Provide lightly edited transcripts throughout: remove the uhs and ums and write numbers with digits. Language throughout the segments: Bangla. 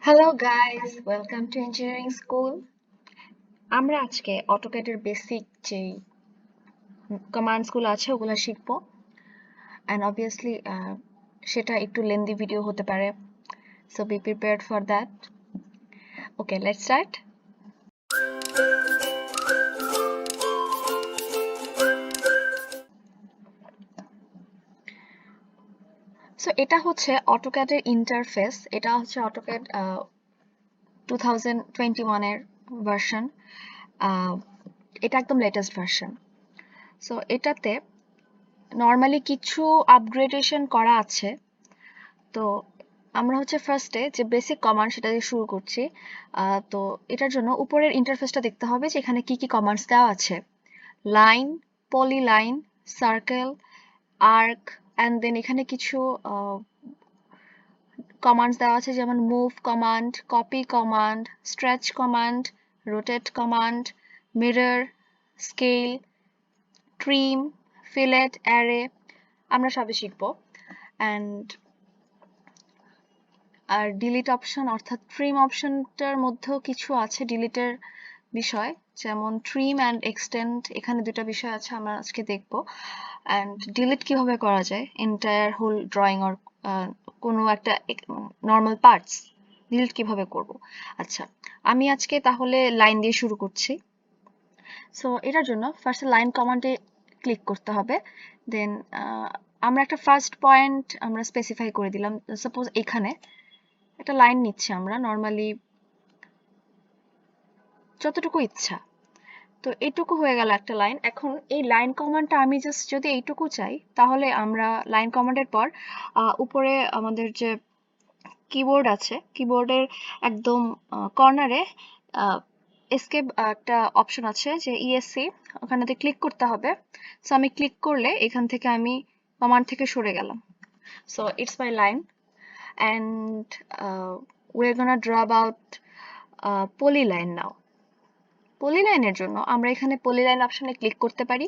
Hello guys, welcome to engineering school. আমরা আজকে অটোক্যাডের বেসিক যে কমান্ডস গুলো আছে ওগুলো শিখবো অ্যান্ড অবভিয়াসলি সেটা একটু লেন্দি ভিডিও হতে পারে, so be prepared for that. Okay, let's start. So এটা হচ্ছে অটোক্যাডের ইন্টারফেস। এটা হচ্ছে অটোক্যাড 2021 এর ভার্সন। এটা একদম লেটেস্ট ভার্সন। সো এটাতে নর্মালি কিছু আপগ্রেডেশন করা আছে। তো আমরা হচ্ছে ফার্স্টে যে বেসিক কমান্ড সেটা দিয়ে শুরু করছি। তো এটার জন্য উপরের ইন্টারফেসটা দেখতে হবে যে এখানে কি কি কমান্ডস দেওয়া আছে। Line, polyline, circle, arc, and then এখানে কিছু কমান্ডস দেওয়া আছে, যেমন move command, copy command, stretch command, rotate command, mirror, scale, trim, fillet, array. আমরা সবই শিখবো। অ্যান্ড আর ডিলিট অপশন অর্থাৎ ট্রিম অপশনটার মধ্যেও কিছু আছে ডিলিটের বিষয়, যেমন ট্রিম অ্যান্ড এক্সটেন্ড। এখানে দুটো বিষয় আছে, আমরা আজকে দেখবো। অ্যান্ড ডিলিট কিভাবে করা যায় এন্টায়ার হোল ড্রয়িং অর কোনো একটা নর্মাল পার্টস ডিলিট কিভাবে করব। আচ্ছা, আমি আজকে তাহলে লাইন দিয়ে শুরু করছি। সো এটার জন্য ফার্স্ট লাইন কমান্ডে ক্লিক করতে হবে। দেন আমরা একটা ফার্স্ট পয়েন্ট আমরা স্পেসিফাই করে দিলাম। সাপোজ এখানে একটা লাইন নিচ্ছি আমরা নর্মালি যতটুকু ইচ্ছা। তো এইটুকু হয়ে গেল একটা লাইন। এখন এই লাইন কমান্ডটা আমি জাস্ট যদি এইটুকু চাই, তাহলে আমরা লাইন কমান্ডের পর উপরে আমাদের যে কিবোর্ড আছে, কিবোর্ডের একদম কর্নারে এসকেপ একটা অপশন আছে যে ইএসসি, ওখানেতে ক্লিক করতে হবে। সো আমি ক্লিক করলে এখান থেকে আমি কমান্ড থেকে সরে গেলাম। So it's my line and we're gonna draw about polyline now. পলিলাইনের জন্য আমরা এখানে পলিলাইন অপশনে ক্লিক করতে পারি।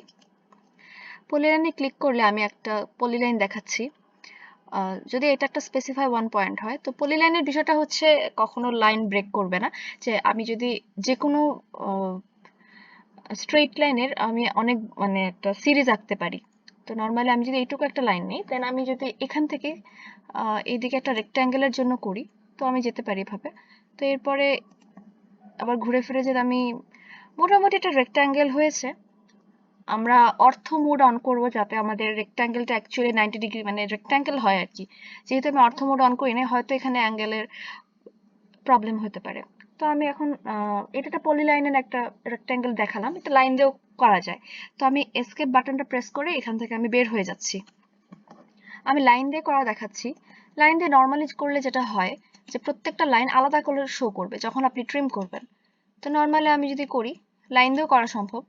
পলিলাইনে ক্লিক করলে আমি একটা পলিলাইন দেখাচ্ছি। যদি এটা একটা স্পেসিফাই ওয়ান পয়েন্ট হয়, তো পলিলাইনের বিষয়টা হচ্ছে কখনো লাইন ব্রেক করবে না। যে আমি যদি যে কোনো স্ট্রেইট লাইনের আমি অনেক মানে একটা সিরিজ আঁকতে পারি। তো নর্মালি আমি যদি এইটুকু একটা লাইন নিই, দেন আমি যদি এখান থেকে এইদিকে একটা রেক্ট্যাঙ্গেলের জন্য করি, তো আমি যেতে পারি এভাবে। তো এরপরে আবার ঘুরে ফিরে যদি আমি মোটামুটি একটা রেক্ট্যাঙ্গেল হয়েছে, আমরা অর্থ মোড অন করব যাতে আমাদের রেক্ট্যাঙ্গেলটা অ্যাকচুয়ালি 90 ডিগ্রি মানে রেক্ট্যাঙ্গেল হয় আর কি। যেহেতু আমি অর্থ মোড অন করি না, হয়তো এখানে অ্যাঙ্গেলের প্রবলেম হতে পারে। তো আমি এখন এটা একটা পলিলাইনের একটা রেক্ট্যাঙ্গেল দেখালাম, এটা লাইন দিয়েও করা যায়। তো আমি এসকেপ বাটনটা প্রেস করে এখান থেকে আমি বের হয়ে যাচ্ছি। আমি লাইন দিয়ে করা দেখাচ্ছি। লাইন দিয়ে নর্মালি করলে যেটা হয় যে প্রত্যেকটা লাইন আলাদা করে শো করবে যখন আপনি ট্রিম করবেন। তো নর্মালি আমি যদি করি, লাইন দিয়েও করা সম্ভব।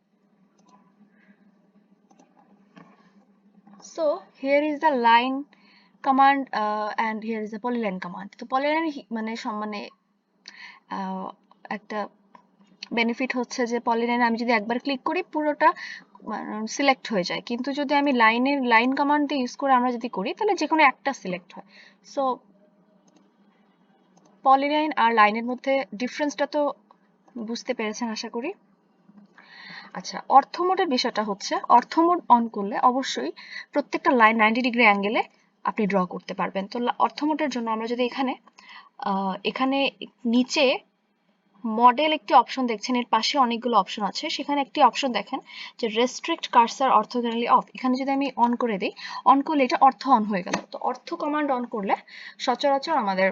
So here is the line command and here is the polyline command. তো polyline মানে মানে একটা বেনিফিট হচ্ছে যে পলিলাইনে আমি যদি একবার ক্লিক করি পুরোটা সিলেক্ট হয়ে যায়, কিন্তু যদি আমি লাইন কমান্ড ইউজ করে আমরা যদি করি তাহলে যে কোনো একটা সিলেক্ট হয়। সো পলিলাইন আর লাইনের মধ্যে ডিফারেন্সটা তো বুঝতে পেরেছেন আশা করি। আচ্ছা, অর্থ মোডের বিষয়টা হচ্ছে অর্থ মোড অন করলে অবশ্যই প্রত্যেকটা লাইন 90 ডিগ্রি অ্যাঙ্গেলে আপনি ড্র করতে পারবেন। তো অর্থ মোডের জন্য আমরা যদি এখানে নিচে মডেল একটি অপশন দেখছেন, এর পাশে অনেকগুলো অপশন আছে, সেখানে একটি অপশন দেখেন যে রেস্ট্রিক্ট কার্সার অর্থোগোনালি অফ। এখানে যদি আমি অন করে দিই, অন করলে এটা অর্থ অন হয়ে গেল। তো অর্থ কমান্ড অন করলে সচরাচর আমাদের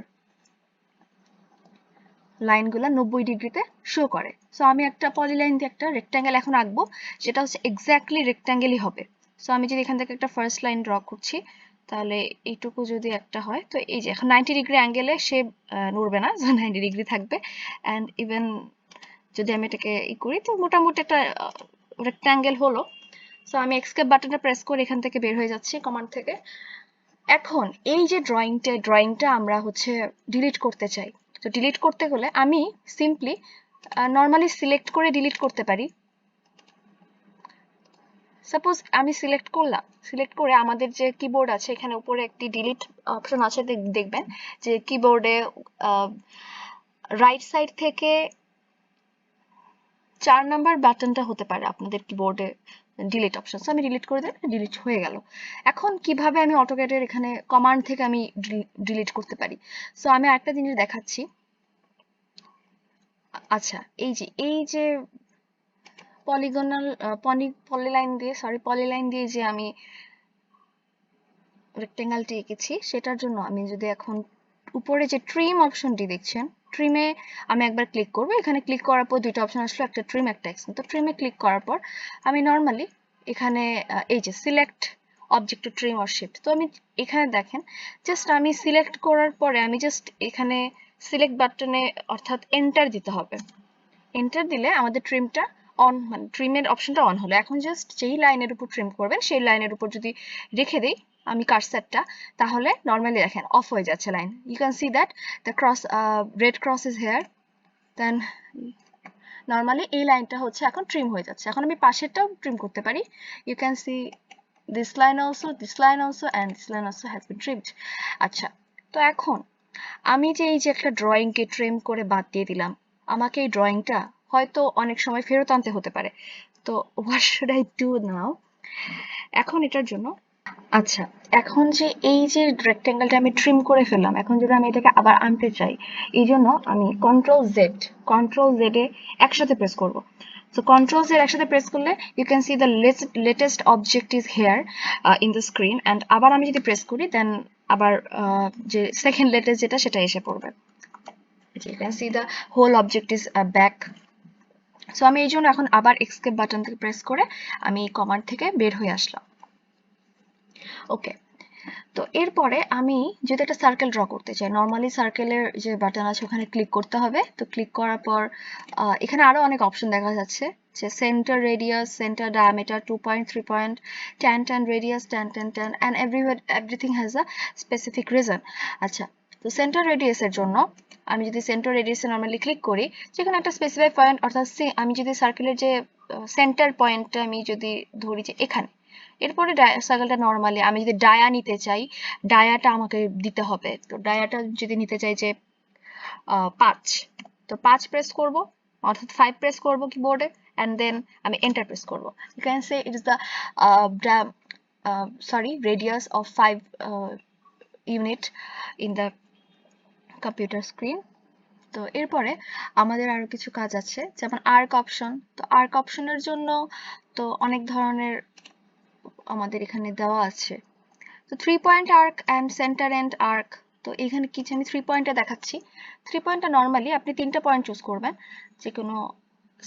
লাইনগুলো 90 ডিগ্রিতে শো করে। সো আমি একটা পলিলাইন দিয়ে একটা রেক্ট্যাঙ্গেল এখন আঁকবো, যেটা হচ্ছে এক্স্যাক্টলি রেক্ট্যাঙ্গেলই হবে। সো আমি যদি এখান থেকে একটা ফার্স্ট লাইন ড্র করছি, তাহলে এইটুকু যদি একটা হয়, তো এই যে এখন 90 ডিগ্রি অ্যাঙ্গেলে সে নড়বে না, 90 ডিগ্রি থাকবে। অ্যান্ড ইভেন যদি আমি এটাকে করি, তো মোটামুটি একটা রেক্ট্যাঙ্গেল হলো। সো আমি এস্কেপ বাটনটা প্রেস করে এখান থেকে বের হয়ে যাচ্ছি কমান্ড থেকে। এখন এই যে ড্রয়িংটা আমরা হচ্ছে ডিলিট করতে চাই। তো ডিলিট করতে হলে আমি সিম্পলি নর্মালি সিলেক্ট করে ডিলিট করতে পারি। সাপোজ আমি সিলেক্ট করলাম, সিলেক্ট করে আমাদের যে কিবোর্ড আছে এখানে উপরে একটি ডিলিট অপশন আছে, দেখবেন যে কিবোর্ডে রাইট সাইড থেকে 4 নাম্বার বাটনটা হতে পারে আপনাদের কিবোর্ডে ডিলিট অপশন। সো আমি ডিলিট করে দিলাম, ডিলিট হয়ে গেল। এখন কিভাবে আমি অটোক্যাডের এখানে কমান্ড থেকে আমি ডিলিট করতে পারি? সো আমি আরেকটা জিনিস দেখাচ্ছি। আচ্ছা, এই যে পলিগোনাল পলিলাইন দিয়ে যে আমি রেক্টেঙ্গেলটি এঁকেছি, সেটার জন্য আমি যদি এখন উপরে যে ট্রিম অপশনটি দেখছেন, ট্রিমে আমি একবার ক্লিক করব। এখানে ক্লিক করার পর দুইটা অপশন আসলো, একটা ট্রিম একটা এক্সটেন্ড। তো ট্রিমে ক্লিক করার পর আমি নর্মালি এখানে এই যে select object to trim or shift, তো আমি এখানে দেখেন জাস্ট আমি সিলেক্ট করার পরে আমি জাস্ট এখানে সিলেক্ট বাটনে অর্থাৎ এন্টার দিতে হবে। এন্টার দিলে আমাদের ট্রিমটা অন, মানে ট্রিমের অপশনটা অন হলো। এখন জাস্ট যেই লাইনের উপর ট্রিম করবেন সেই লাইনের উপর যদি রেখে দিই আমি কার্সারটা, তাহলে নর্মালি দেখেন অফ হয়ে যাচ্ছে line. You can see that the cross, red cross is here. Then normally এই লাইনটা হচ্ছে এখন ট্রিম হয়ে যাচ্ছে। এখন আমি পাশেরটাও ট্রিম করতে পারি। You can see this line also, this line also, and this line also has been trimmed. আচ্ছা, তো এখন আমি যে এই যে একটা ড্রয়িংকে ট্রিম করে বাদ দিয়ে দিলাম, আমাকে এই ড্রয়িংটা হয়তো অনেক সময় ফেরত আনতে হতে পারে। তো what should I do now? এখন এটার জন্য, আচ্ছা, এখন যে এই যে রেক্টেঙ্গেলটা আমি ট্রিম করে ফেললাম, এখন যদি আমি এটাকে আবার আনতে চাই, এই জন্য আমি কন্ট্রোল জেড এ একসাথে প্রেস করব। So Control Z একসাথে প্রেস করলে you can see the latest object is here in the screen, and আবার আমি যদি প্রেস করি দেন আবার যে সেকেন্ড লেটেস্ট যেটা সেটা এসে পড়বে। You can see the whole object is back. So আমি এই জন্য এখন আবার এস্কেপ বাটন থেকে প্রেস করে আমি কমান্ড থেকে বের হয়ে আসলাম। ওকে, তো এরপরে আমি যদি একটা সার্কেল ড্র করতে চাই, নর্মালি সার্কেলের যে বাটন আছে ওখানে ক্লিক করতে হবে। তো ক্লিক করার পর এখানে আরো অনেক অপশন দেখা যাচ্ছে, যে centre radius, centre diameter, 2 point, 3 point, 10 10 radius, 10 10 10, and everything has a specific reason. আচ্ছা, তো সেন্টার রেডিয়াসের জন্য আমি যদি সেন্টার রেডিয়াসে নর্মালি ক্লিক করি, যেখানে একটা স্পেসিফাই পয়েন্ট, অর্থাৎ আমি যদি সার্কেলের যে সেন্টার পয়েন্টটা আমি যদি ধরি যে এখানে, এরপরে সার্কেলটা নর্মালি আমি যদি ডায়া নিতে চাই, ডায়াটা আমাকে দিতে হবে। তো ডায়াটা যদি নিতে চাই যে 5, তো 5 প্রেস করব, অর্থাৎ 5 প্রেস করব কিবোর্ডে, and then আমি এন্টার প্রেস করব। You can say it is the radius of 5 unit in the computer screen. তো এরপরে আমাদের আরো কিছু কাজ আছে, যেমন আর্ক অপশন। তো আর্ক অপশনের জন্য তো অনেক ধরনের আমাদের এখানে দেওয়া আছে। তো 3 point arc and centre end arc. তো এখানে কিছু আমি 3 পয়েন্টটা দেখাচ্ছি। 3 পয়েন্টটা নর্মালি আপনি 3টা পয়েন্ট চুজ করবেন, যে কোনো,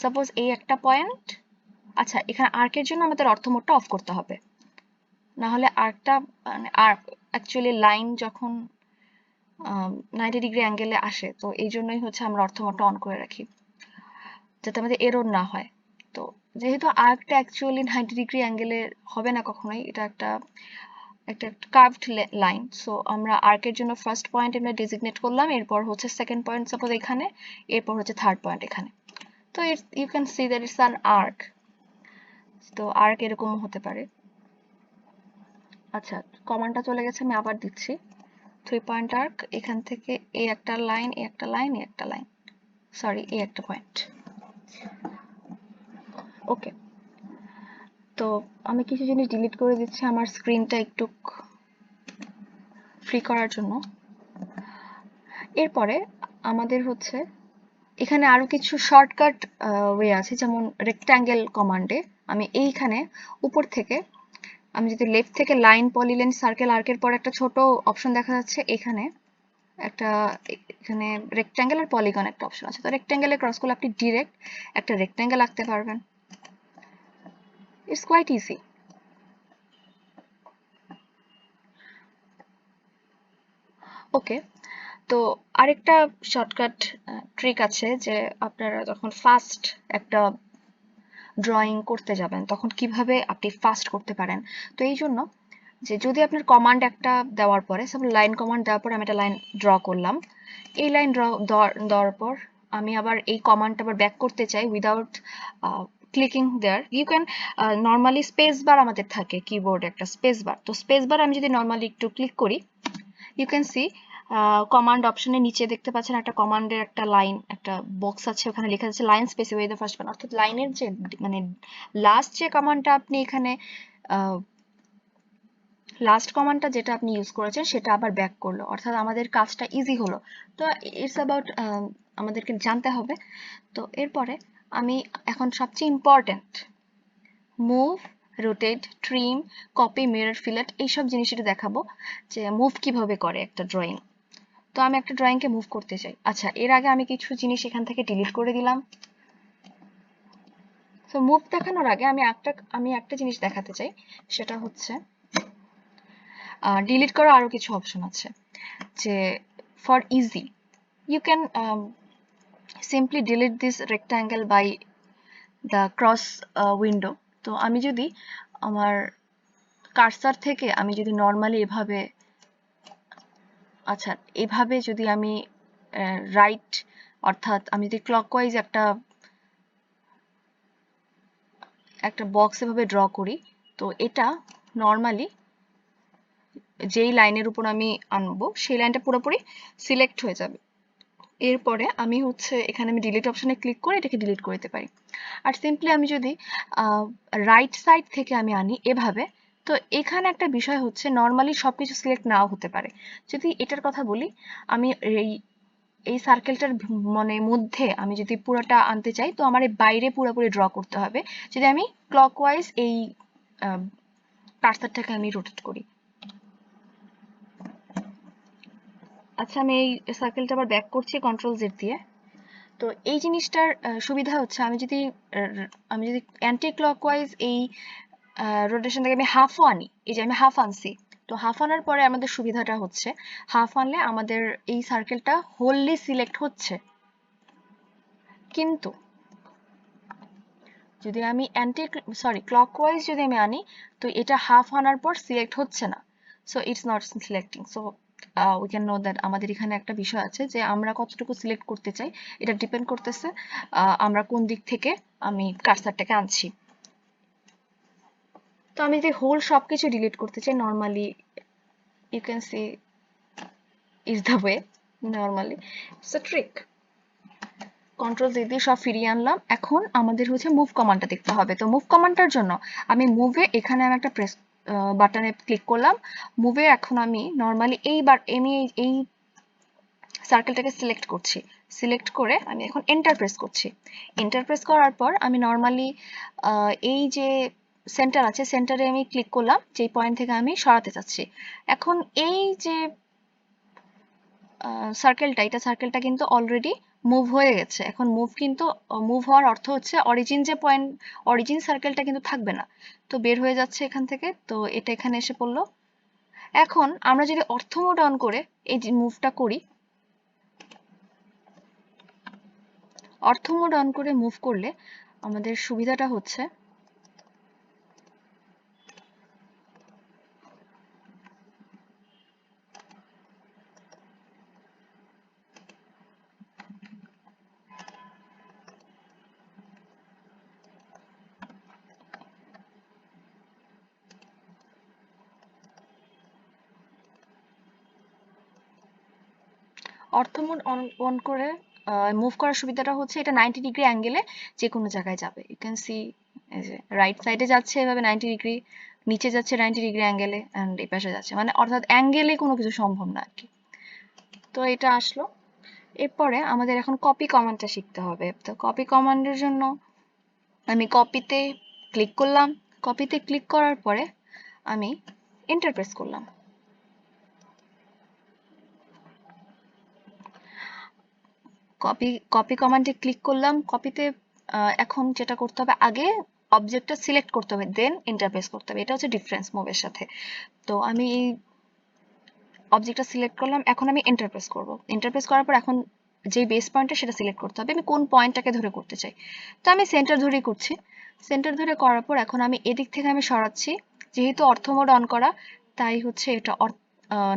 সাপোজ এই একটা পয়েন্ট। আচ্ছা, এখানে আর্কের জন্য আমাদের অর্থমোডটা অফ করতে হবে, না হলে আর্কটা মানে আর্ক অ্যাকচুয়ালি লাইন যখন 90 ডিগ্রি অ্যাঙ্গেলে আসে, তো এই জন্যই হচ্ছে আমরা অর্থমোডটা অন করে রাখি, যাতে আমাদের এরর না হয়। তো যেহেতু আর্কটা অ্যাকচুয়ালি 90 ডিগ্রি অ্যাঙ্গেলে হবে না কখনোই, এটা একটা কার্ভড লাইন। সো আমরা আর্কের জন্য ফার্স্ট পয়েন্ট আমরা ডেজিগনেট করলাম, এরপর হচ্ছে সেকেন্ড পয়েন্ট সাপোজ এখানে, এরপর হচ্ছে থার্ড পয়েন্ট এখানে। তো you can see that it's an arc. তো আর্ক এরকম হতে পারে। আচ্ছা, কমান্ডটা চলে গেছে, আমি আবার দিচ্ছি। 3 পয়েন্ট আর্ক, এখান থেকে এই একটা লাইন, এই একটা লাইন, এই একটা লাইন, সরি এই একটা পয়েন্ট। ওকে, তো আমি কিছু জিনিস ডিলিট করে দিচ্ছি আমার স্ক্রিনটা একটু ফ্রি করার জন্য। এরপরে আমাদের হচ্ছে এখানে আরো কিছু শর্টকাট ওয়ে আছে, যেমন রেক্ট্যাঙ্গেল কমান্ডে আমি এইখানে উপর থেকে আমি যদি লেফট থেকে লাইন, পলিলাইন, সার্কেল, আর্কের পর একটা ছোট অপশন দেখা যাচ্ছে, এখানে রেক্ট্যাঙ্গেল আর পলিগন একটা অপশন আছে। তো রেক্ট্যাঙ্গেলে ক্রস করলে আপনি ডিরেক্ট একটা রেক্ট্যাঙ্গেল আঁকতে পারবেন। It's quite easy. ওকে, তো আরেকটা শর্টকাট ট্রিক আছে, যে আপনারা যখন ফাস্ট একটা ড্রয়িং করতে যাবেন তখন কিভাবে আপনি ফাস্ট করতে পারেন। তো এই জন্য, যে যদি আপনার কমান্ড একটা দেওয়ার পরে, সাপোজ লাইন কমান্ড দেওয়ার পর আমি একটা লাইন ড্র করলাম, এই লাইন দেওয়ার পর আমি আবার এই কমান্ডটা আবার ব্যাক করতে চাই without clicking there you can normally space bar আমাদের থাকে কিবোর্ড একটা স্পেস বার, তো স্পেস বার আমি যদি নর্মালি একটু ক্লিক করি, ইউ ক্যান সি কমান্ড অপশনের নিচে দেখতে পাচ্ছেন একটা কমান্ডের একটা লাইন, একটা বক্স আছে, ওখানে লেখা আছে line specify the first one, অর্থাৎ লাইনের যে মানে লাস্ট যে কমান্ডটা আপনি এখানে লাস্ট কমান্ডটা যেটা আপনি ইউজ করেছেন সেটা আবার ব্যাক করলো, অর্থাৎ আমাদের কাজটা ইজি হলো। তো ইটস অ্যাবাউট আমাদেরকে জানতে হবে। তো এরপরে আমি এখন সবচেয়ে important move, rotate, trim, copy, mirror, fillet এইসব জিনিস একটু দেখাবো যে মুভ কিভাবে করে একটা ড্রয়িং। তো আমি একটা ড্রয়িংকে মুভ করতে চাই। আচ্ছা, এর আগে আমি কিছু জিনিস এখান থেকে ডিলিট করে দিলাম। তো মুভ দেখানোর আগে আমি একটা জিনিস দেখাতে চাই, সেটা হচ্ছে ডিলিট করার আরো কিছু অপশন আছে। যে for easy you can simply delete this rectangle by the cross window। তো আমি যদি আমার কার্সার থেকে আমি যদি নর্মালি এভাবে, আচ্ছা এভাবে যদি আমি রাইট অর্থাৎ আমি যদি ক্লকওয়াইজ একটা বক্স এভাবে ড্র করি, তো এটা নর্মালি যেই লাইনের উপর আমি আনবো সেই লাইনটা পুরোপুরি সিলেক্ট হয়ে যাবে। এরপরে আমি হচ্ছে এখানে আমি ডিলিট অপশনে ক্লিক করে এটাকে ডিলিট করে দিতে পারি। আর সিম্পলি আমি যদি রাইট সাইড থেকে আমি আনি এভাবে, তো এখানে একটা বিষয় হচ্ছে নর্মালি সবকিছু সিলেক্ট নাও হতে পারে। যদি এটার কথা বলি, আমি এই সার্কেলটার মানে মধ্যে আমি যদি পুরোটা আনতে চাই, তো আমার এই বাইরে পুরোপুরি ড্র করতে হবে। যদি আমি ক্লকওয়াইজ এই কার্সারটাকে আমি রোটেট করি। আচ্ছা, আমি এই সার্কেলটা আবার ব্যাক করছি কন্ট্রোল জেড দিয়ে। তো এই জিনিসটার সুবিধা হচ্ছে আমি যদি অ্যান্টি ক্লকওয়াইজ এই রোটেশনটাকে আমি হাফও আনি, এই যে আমি হাফ আনছি, তো হাফ আনার পরে আমাদের সুবিধাটা হচ্ছে হাফ আনলে আমাদের এই সার্কেলটা হোললি সিলেক্ট হচ্ছে। কিন্তু যদি আমি ক্লকওয়াইজ যদি আমি আনি, তো এটা হাফ আনার পর সিলেক্ট হচ্ছে না, so it's not selecting. So we can know that আমাদের এখানে একটা বিষয় আছে যে আমরা কতটুকু সিলেক্ট করতে চাই, এটা ডিপেন্ড করতেছে আমরা কোন দিক থেকে আমি কার্সারটাকে আনছি। তো আমি যদি হোল সবকিছু ডিলিট করতে চাই, normally you can see is the way, normally it's a trick. Control Z দিয়ে সব ফিরিয়ে আনলাম। এখন আমাদের হচ্ছে মুভ কমান্ডটা দেখতে হবে। তো মুভ কমান্ডটার জন্য আমি মুভে এখানে আমি একটা প্রেস বাটনে ক্লিক করলাম। মুভে এখন আমি নর্মালি আমি এই সার্কেলটাকে সিলেক্ট করছি। সিলেক্ট করে আমি এখন এন্টার প্রেস করছি। এন্টার প্রেস করার পর আমি নর্মালি এই যে সেন্টার আছে, সেন্টারে আমি ক্লিক করলাম, যেই পয়েন্ট থেকে আমি সরাতে চাচ্ছি। এখন এই যে সার্কেলটা কিন্তু অলরেডি মুভ হয়ে গেছে। এখন মুভ হওয়ার অর্থ হচ্ছে অরিজিন সার্কেলটা কিন্তু থাকবে না, তো বের হয়ে যাচ্ছে এখান থেকে। তো এটা এখানে এসে পড়লো। এখন আমরা যদি অর্থ মোড অন করে এই যে মুভটা করি, অর্থ মোড অন করে মুভ করলে আমাদের সুবিধাটা হচ্ছে অর্থ মোড অন করে মুভ করার সুবিধাটা হচ্ছে এটা 90 ডিগ্রি অ্যাঙ্গেলে যে কোনো জায়গায় যাবে। ইউ ক্যান সি এই যে রাইট সাইডে যাচ্ছে এভাবে 90 ডিগ্রি, নিচে যাচ্ছে 90 ডিগ্রি অ্যাঙ্গেলে, অ্যান্ড এই পাশে যাচ্ছে, মানে অর্থাৎ অ্যাঙ্গেলে কোনো কিছু সম্ভব না আর কি। তো এটা আসলো। এরপরে আমাদের এখন কপি কমান্ডটা শিখতে হবে। তো কপি কমান্ডের জন্য আমি কপিতে ক্লিক করলাম। কপিতে ক্লিক করার পরে আমি এন্টার প্রেস করলাম। কপি কমান্ডে ক্লিক করলাম। কপিতে এখন যেটা করতে হবে, আগে অবজেক্টটা সিলেক্ট করতে হবে, দেন এন্টার প্রেস করতে হবে। এটা হচ্ছে ডিফারেন্স মুভের সাথে। তো আমি এই অবজেক্টটা সিলেক্ট করলাম, এখন আমি এন্টার প্রেস করব। এন্টার প্রেস করার পর এখন যে বেস পয়েন্টটা সেটা সিলেক্ট করতে হবে, আমি কোন পয়েন্টটাকে ধরে করতে চাই। তো আমি সেন্টার ধরেই করছি। সেন্টার ধরে করার পর এখন আমি এদিক থেকে আমি সরাচ্ছি, যেহেতু অর্থ মোড অন করা, তাই হচ্ছে এটা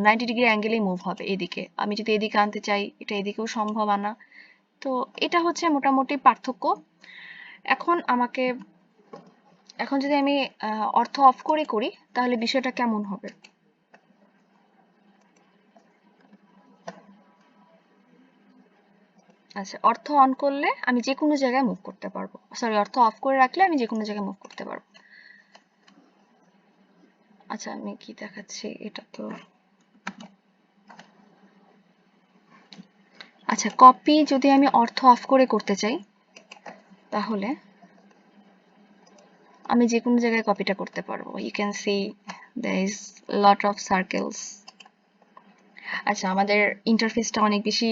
90 ডিগ্রি অ্যাঙ্গেলেই মুভ হবে এদিকে। আমি যদি এদিকে আনতে চাই, এটা এদিকেও সম্ভব আনা। তো এটা হচ্ছে মোটামুটি পার্থক্য। এখন যদি আমি অর্থ অফ করে করি তাহলে বিষয়টা কেমন হবে? আচ্ছা, অর্থ অন করলে আমি যে কোনো জায়গায় মুভ করতে পারবো, সরি, অর্থ অফ করে রাখলে আমি যে কোনো জায়গায় মুভ করতে পারবো। আচ্ছা, আমি কি দেখাচ্ছি, এটা তো আচ্ছা, কপি যদি আমি অর্থ অফ করে করতে চাই তাহলে আমি যে কোনো জায়গায় কপিটা করতে পারবো। You can see there is lot of circles. আচ্ছা, আমাদের ইন্টারফেসটা অনেক বেশি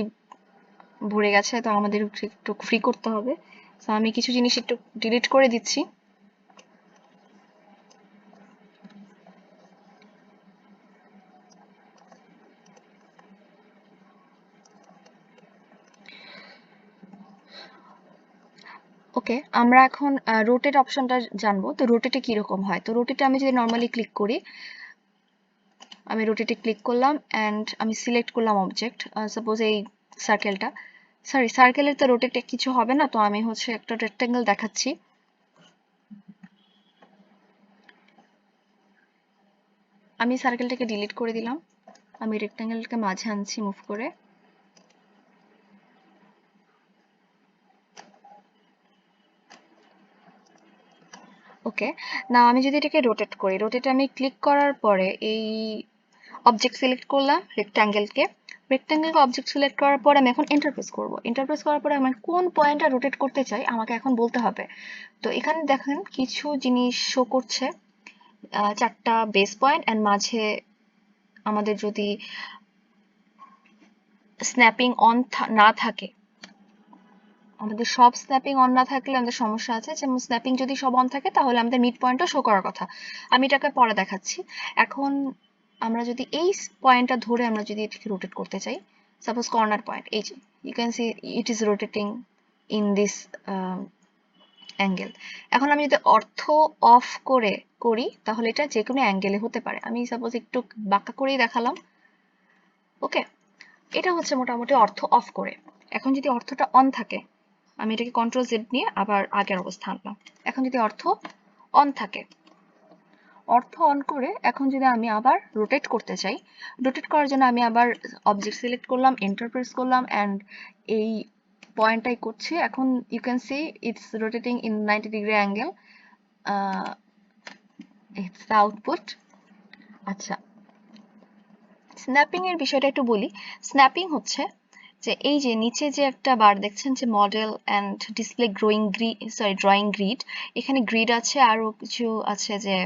ভরে গেছে, তো আমাদের একটু ফ্রি করতে হবে। তো আমি কিছু জিনিস একটু ডিলিট করে দিচ্ছি। ওকে, আমরা এখন রোটেট অপশনটা জানবো। তো রোটেটে কিরকম হয়? তো রোটেটে আমি যদি নর্মালি ক্লিক করি, আমি রোটেটে ক্লিক করলাম অ্যান্ড আমি সিলেক্ট করলাম অবজেক্ট, সাপোজ এই সার্কেলটা, সরি সার্কেলের তো রোটেটে কিছু হবে না, তো আমি হচ্ছে একটা রেক্টেঙ্গেল দেখাচ্ছি। আমি সার্কেলটাকে ডিলিট করে দিলাম, আমি রেক্টেঙ্গেলকে মাঝে আনছি মুভ করে। ওকে, না আমি যদি এটাকে রোটেট করি, রোটেটে আমি ক্লিক করার পরে এই অবজেক্ট সিলেক্ট করলাম রেক্ট্যাঙ্গেলকে, অবজেক্ট সিলেক্ট করার পরে আমি এখন এন্টার প্রেস করবো। এন্টার প্রেস করার পরে আমি কোন পয়েন্টটা রোটেট করতে চাই আমাকে এখন বলতে হবে। তো এখানে দেখেন কিছু জিনিস শো করছে, 4টা বেস পয়েন্ট অ্যান্ড মাঝে আমাদের যদি স্ন্যাপিং অন না থাকে, আমাদের সব স্ন্যাপিং অন না থাকলে আমাদের সমস্যা আছে। যেমন স্ন্যাপিং যদি সব অন থাকে তাহলে আমাদের মিড পয়েন্টও শো করার কথা। আমি এটাকে পরে দেখাচ্ছি। এখন আমরা যদি এই পয়েন্টটা ধরে আমরা যদি এটাকে রোটেট করতে চাই, সাপোজ কর্নার পয়েন্ট, এই যে you can see it is rotating in this angle. এখন আমি যদি অর্থ অফ করে করি তাহলে এটা যে কোনো অ্যাঙ্গেলে হতে পারে। আমি সাপোজ একটু বাঁকা করেই দেখালাম। ওকে, এটা হচ্ছে মোটামুটি অর্থ অফ করে। এখন যদি অর্থটা অন থাকে, আমি এটাকে কন্ট্রোল জেড নিয়ে আবার আগের অবস্থা আনলাম। এখন যদি অর্থ অন থাকে, অর্থ অন করে এখন যদি আমি আবার রোটেট করতে চাই, রোটেট করার জন্য আমি আবার অবজেক্ট সিলেক্ট করলাম, এন্টার প্রেস করলাম অ্যান্ড এই পয়েন্টটাই করছি। এখন you can see it's rotating in 90 degree angle, it's the output. আচ্ছা, স্ন্যাপিং এর বিষয়টা একটু বলি। স্ন্যাপিং হচ্ছে যে এই যে নিচে যে একটা বার দেখছেন যে model and display drawing grid, এখানে গ্রিড আছে, আরো কিছু আছে যে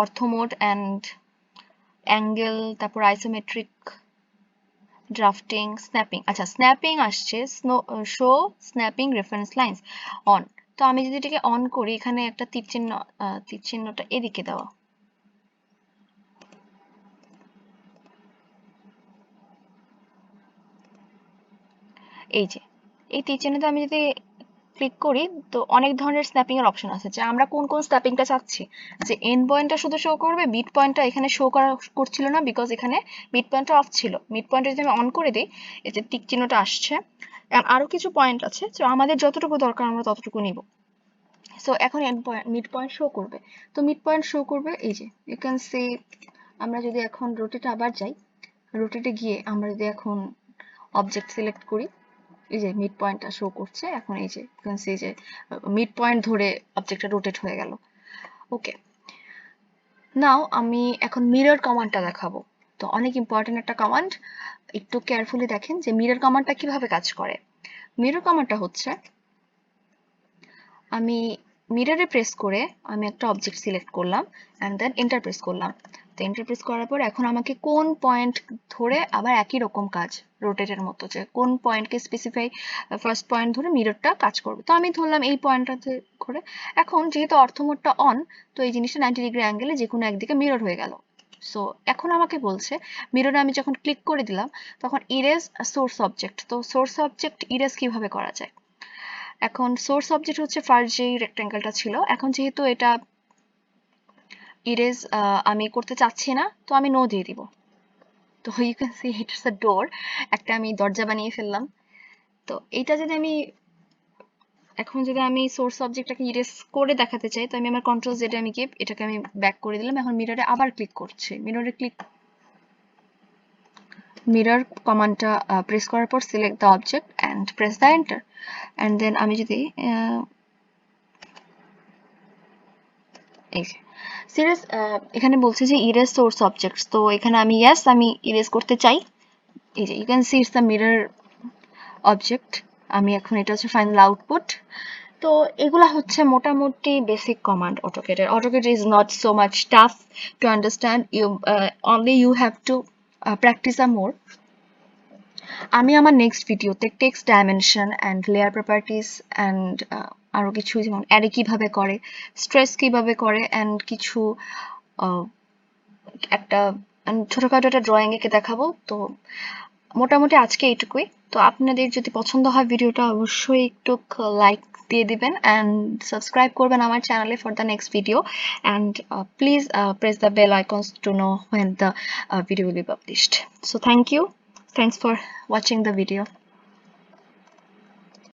অর্থ মোড অ্যান্ড অ্যাঙ্গেল, তারপর আইসোমেট্রিক, ড্রাফটিং, স্ন্যাপিং। আচ্ছা, স্ন্যাপিং আসছে show snapping reference lines on. তো আমি যদি এটাকে অন করি, এখানে একটা তীর চিহ্নটা এদিকে দেওয়া, এই যে এই তীর চিহ্নতে আমি যদি ক্লিক করি তো অনেক ধরনের স্ন্যাপিং এর অপশন আছে, যে আমরা কোন কোন স্ন্যাপিংটা চাচ্ছি। যে এন্ড পয়েন্টটা শুধু শো করবে, মিড পয়েন্টটা এখানে শো করছিল না, বিকজ এখানে মিড পয়েন্টটা অফ ছিল। মিড পয়েন্টটা যদি আমি অন করে দিই, এই যে টিক চিহ্নটা আসছে। আরো কিছু পয়েন্ট আছে, তো আমাদের যতটুকু দরকার আমরা ততটুকু নিব। সো এখন end point, mid point show করবে। তো মিড পয়েন্ট শো করবে, এই যে ইউ ক্যান সি। আমরা যদি এখন রোটেটে আবার যাই, রোটেটে গিয়ে আমরা যদি এখন অবজেক্ট সিলেক্ট করি, এই যে মিড পয়েন্টটা শো করছে। এখন এই যে এই যে মিড পয়েন্ট ধরে অবজেক্টটা রোটেট হয়ে গেল। ওকে, নাও আমি এখন মিরর কমান্ডটা দেখাবো। তো অনেক ইম্পর্টেন্ট একটা কমান্ড, একটু কেয়ারফুলি দেখেন যে মিরর কমান্ডটা কিভাবে কাজ করে। মিরর কমান্ডটা হচ্ছে, আমি মিররে প্রেস করে আমি একটা অবজেক্ট সিলেক্ট করলাম অ্যান্ড দেন এন্টার প্রেস করলাম। তো এন্টার প্রেস করার পর এখন আমাকে কোন পয়েন্ট ধরে আবার একই রকম কাজ, রোটেটের মতো, যে কোন পয়েন্টকে স্পেসিফাই ফার্স্ট পয়েন্ট ধরে মিররটা কাজ করবে। তো আমি ধরলাম এই পয়েন্টটাতে করে। এখন যেহেতু অর্থ মোডটা অন, তো এই জিনিসটা 90 ডিগ্রি অ্যাঙ্গেলে যে কোনো একদিকে মিরর হয়ে গেল। সো এখন আমাকে বলছে মিররে আমি যখন ক্লিক করে দিলাম তখন ইরেজ সোর্স অবজেক্ট। তো সোর্স অবজেক্ট ইরেজ কিভাবে করা যায়? এখন সোর্স অবজেক্ট হচ্ছে ফার্স্ট যেই রেক্ট্যাঙ্গেলটা ছিল, এখন যেহেতু এটা ইরেজ আমি করতে চাচ্ছি না, তো আমি নো দিয়ে দিব। তো you can see it's a door, একটা আমি দরজা বানিয়ে ফেললাম। তো এটা যদি আমি এখন যদি আমি সোর্স অবজেক্টটাকে ইরেজ করে দেখাতে চাই, তো আমি আমার কন্ট্রোল জেড আমি কি এটাকে আমি ব্যাক করে দিলাম। এখন মিররে আবার ক্লিক করছি, মিরর কমান্ডটা প্রেস করার পর select the object and press the enter. And then আমি যদি এই যে সিরিয়াস এখানে বলছে যে ইরেজ সোর্স অবজেক্টস, তো এখানে আমি ইয়েস আমি ইরেজ করতে চাই। এই যে you can see it's the mirror object. আমি এখন এটা হচ্ছে ফাইনাল আউটপুট। তো এগুলা হচ্ছে মোটামুটি বেসিক কমান্ড অটোক্যাডের। AutoCAD is not so much tough to understand, only you have to practise more. আমি আমার নেক্সট ভিডিওতে text dimension and layer properties and আরও কিছু, যেমন অ্যারে কীভাবে করে, স্ট্রেস কীভাবে করে, অ্যান্ড কিছু একটা ছোটোখাটো একটা ড্রয়িং এঁকে দেখাবো। তো মোটামুটি আজকে এইটুকুই। তো আপনাদের যদি পছন্দ হয় ভিডিওটা, অবশ্যই একটু লাইক দিয়ে দিবেন অ্যান্ড সাবস্ক্রাইব করবেন আমার চ্যানেলে for the next video, and please press the bell icons to know when the video will be published. So thank you. Thanks for watching the video.